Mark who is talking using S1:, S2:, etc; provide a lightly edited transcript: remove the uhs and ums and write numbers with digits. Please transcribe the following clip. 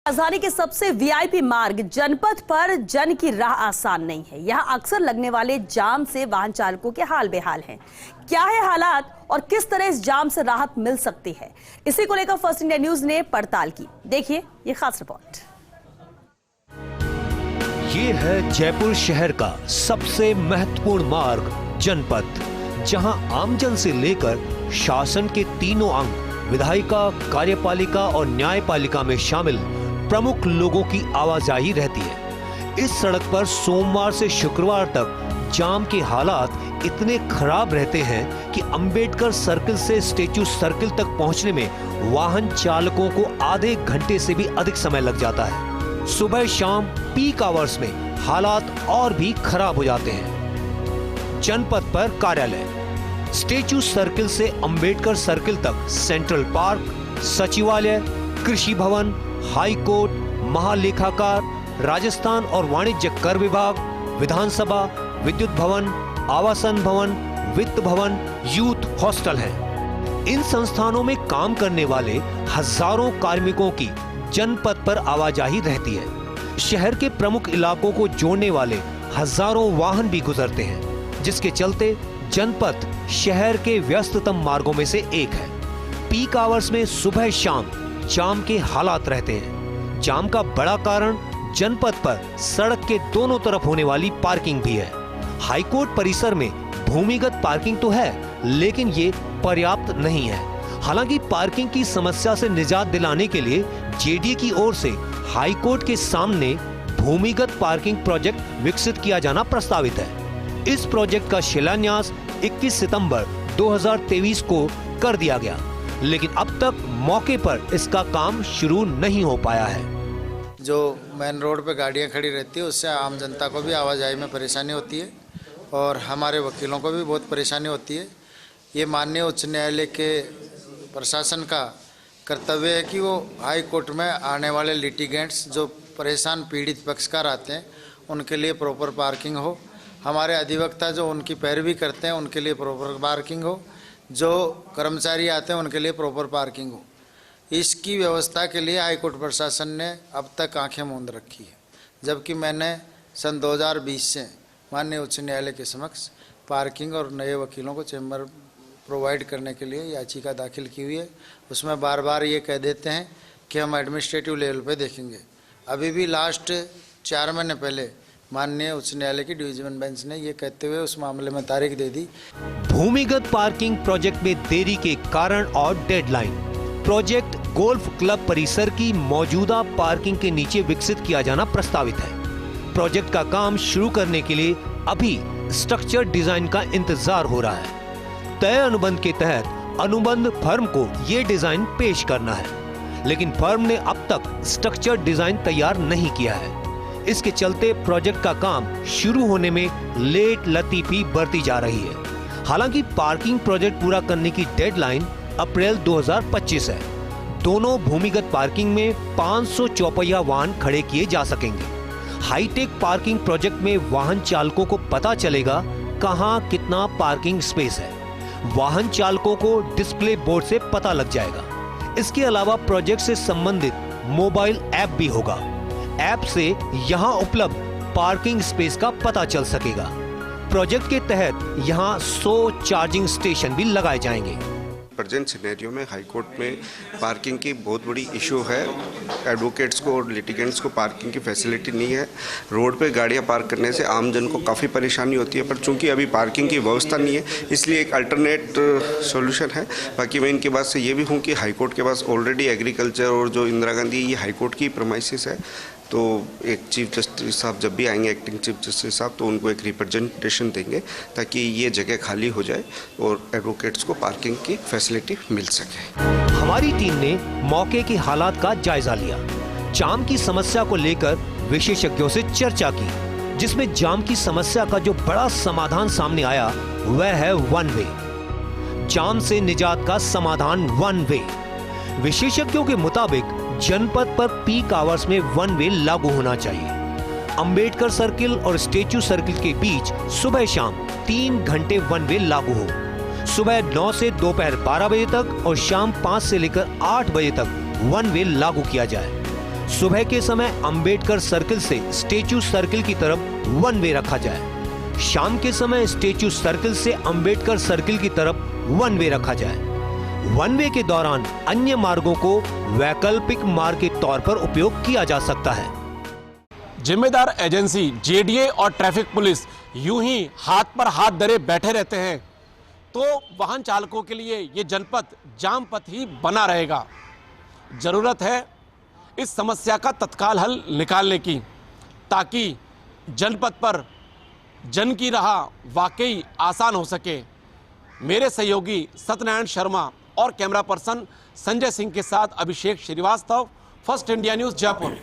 S1: राजधानी के सबसे वीआईपी मार्ग जनपथ पर जन की राह आसान नहीं है। यहाँ अक्सर लगने वाले जाम से वाहन चालकों के हाल बेहाल हैं। क्या है हालात और किस तरह इस जाम से राहत मिल सकती है, इसी को लेकर फर्स्ट इंडिया न्यूज ने पड़ताल की। देखिए ये खास रिपोर्ट।
S2: ये है जयपुर शहर का सबसे महत्वपूर्ण मार्ग जनपथ, जहां आमजन से लेकर शासन के तीनों अंग विधायिका, कार्यपालिका और न्यायपालिका में शामिल प्रमुख लोगों की आवाजाही रहती है। इस सड़क पर सोमवार से शुक्रवार तक जाम के हालात इतने खराब रहते हैं कि अंबेडकर सर्किल से स्टैच्यू सर्किल तक पहुंचने में वाहन चालकों को आधे घंटे से भी अधिक समय लग जाता है। सुबह शाम पीक आवर्स में हालात और भी खराब हो जाते हैं। जनपद पर कार्यालय स्टैच्यू सर्किल से अंबेडकर सर्किल तक सेंट्रल पार्क, सचिवालय, कृषि भवन, हाई कोर्ट, महालेखाकार, राजस्थान और वाणिज्य कर विभाग, विधानसभा, विद्युत भवन, आवासन भवन, वित्त भवन, यूथ हॉस्टल हैं। इन संस्थानों में काम करने वाले हजारों कार्मिकों की जनपद पर आवाजाही रहती है। शहर के प्रमुख इलाकों को जोड़ने वाले हजारों वाहन भी गुजरते हैं, जिसके चलते जनपथ शहर के व्यस्ततम मार्गों में से एक है। पीक आवर्स में सुबह शाम जाम के हालात रहते हैं। जाम का बड़ा कारण जनपथ पर सड़क के दोनों तरफ होने वाली पार्किंग भी है। हाईकोर्ट परिसर में भूमिगत पार्किंग तो है, लेकिन ये पर्याप्त नहीं है। हालांकि पार्किंग की समस्या से निजात दिलाने के लिए जेडीए की ओर से हाईकोर्ट के सामने भूमिगत पार्किंग प्रोजेक्ट विकसित किया जाना प्रस्तावित है। इस प्रोजेक्ट का शिलान्यास 21 सितंबर 2023 को कर दिया गया, लेकिन अब तक मौके पर इसका काम शुरू नहीं हो पाया है।
S3: जो मेन रोड पे गाड़ियां खड़ी रहती है, उससे आम जनता को भी आवाजाही में परेशानी होती है और हमारे वकीलों को भी बहुत परेशानी होती है। ये माननीय उच्च न्यायालय के प्रशासन का कर्तव्य है कि वो हाई कोर्ट में आने वाले लिटिगेंट्स जो परेशान पीड़ित पक्षकार आते हैं, उनके लिए प्रॉपर पार्किंग हो। हमारे अधिवक्ता जो उनकी पैरवी करते हैं, उनके लिए प्रॉपर पार्किंग हो। जो कर्मचारी आते हैं, उनके लिए प्रॉपर पार्किंग हो। इसकी व्यवस्था के लिए हाईकोर्ट प्रशासन ने अब तक आंखें मूंद रखी है, जबकि मैंने सन 2020 से माननीय उच्च न्यायालय के समक्ष पार्किंग और नए वकीलों को चैम्बर प्रोवाइड करने के लिए याचिका दाखिल की हुई है। उसमें बार बार ये कह देते हैं कि हम एडमिनिस्ट्रेटिव लेवल पे देखेंगे। अभी भी लास्ट 4 महीने पहले माननीय उच्च न्यायालय की डिवीजन बेंच ने ये कहते हुए उस मामले में तारीख दे दी।
S2: भूमिगत पार्किंग प्रोजेक्ट में देरी के कारण और डेडलाइन। प्रोजेक्ट गोल्फ क्लब परिसर की मौजूदा पार्किंग के नीचे विकसित किया जाना प्रस्तावित है। प्रोजेक्ट का काम शुरू करने के लिए अभी स्ट्रक्चर डिजाइन का इंतजार हो रहा है। तय अनुबंध के तहत अनुबंध फर्म को ये डिजाइन पेश करना है, लेकिन फर्म ने अब तक स्ट्रक्चर डिजाइन तैयार नहीं किया है। इसके चलते प्रोजेक्ट का काम शुरू होने में लेट लतीफी बरती जा रही है। हालांकि पार्किंग प्रोजेक्ट पूरा करने की डेडलाइन अप्रैल 2025 है। दोनों भूमिगत पार्किंग में 500 चौपहिया वाहन खड़े किए जा सकेंगे। हाईटेक पार्किंग प्रोजेक्ट में वाहन चालकों को पता चलेगा कहां कितना पार्किंग स्पेस है। वाहन चालकों को डिस्प्ले बोर्ड से पता लग जाएगा। इसके अलावा प्रोजेक्ट से संबंधित मोबाइल ऐप भी होगा। ऐप से यहां उपलब्ध पार्किंग स्पेस का पता चल सकेगा। प्रोजेक्ट के तहत यहां 100 चार्जिंग स्टेशन भी लगाए जाएंगे।
S4: प्रेजेंट सिनेरियो में हाई कोर्ट में पार्किंग की बहुत बड़ी इशू है। एडवोकेट्स को और लिटिगेंट्स को पार्किंग की फैसिलिटी नहीं है। रोड पे गाड़ियां पार्क करने से आम जन को काफ़ी परेशानी होती है, पर चूंकि अभी पार्किंग की व्यवस्था नहीं है, इसलिए एक अल्टरनेट सॉल्यूशन है। बाकी मैं इनके बात से ये भी हूँ कि हाई कोर्ट के पास ऑलरेडी एग्रीकल्चर और जो इंदिरा गांधी, ये हाई कोर्ट की प्रमाइसिस है। तो एक चीफ जस्टिस साहब जब भी आएंगे, एक्टिंग चीफ जस्टिस साहब, तो उनको एक रिप्रेजेंटेशन देंगे ताकि ये जगह खाली हो जाए और एडवोकेट्स को पार्किंग की फैसिलिटी मिल सके।
S2: हमारी टीम ने मौके के हालात का जायजा लिया। जाम की समस्या को लेकर विशेषज्ञों से चर्चा की, जिसमें जाम की समस्या का जो बड़ा समाधान सामने आया वह है वन वे। जाम से निजात का समाधान वन वे। विशेषज्ञों के मुताबिक जनपद पर पीक आवर्स में वन वे लागू होना चाहिए। अंबेडकर सर्किल और स्टैच्यू सर्किल के बीच सुबह शाम 3 घंटे वन वे लागू हो। सुबह 9 से दोपहर 12 बजे तक और शाम 5 से लेकर 8 बजे तक वन वे लागू किया जाए। सुबह के समय अंबेडकर सर्किल से स्टेचू सर्किल की तरफ वन वे रखा जाए। शाम के समय स्टेचू सर्किल से अंबेडकर सर्किल की तरफ वन वे रखा जाए। वन वे के दौरान अन्य मार्गों को वैकल्पिक मार्ग के तौर पर उपयोग किया जा सकता है।
S5: जिम्मेदार एजेंसी जेडीए और ट्रैफिक पुलिस यूं ही हाथ पर हाथ धरे बैठे रहते हैं तो वाहन चालकों के लिए ये जनपथ जाम पथ ही बना रहेगा। जरूरत है इस समस्या का तत्काल हल निकालने की, ताकि जनपथ पर जन की राह वाकई आसान हो सके। मेरे सहयोगी सत्यनारायण शर्मा और कैमरा पर्सन संजय सिंह के साथ Abhishek Srivastava, first India news Jaipur.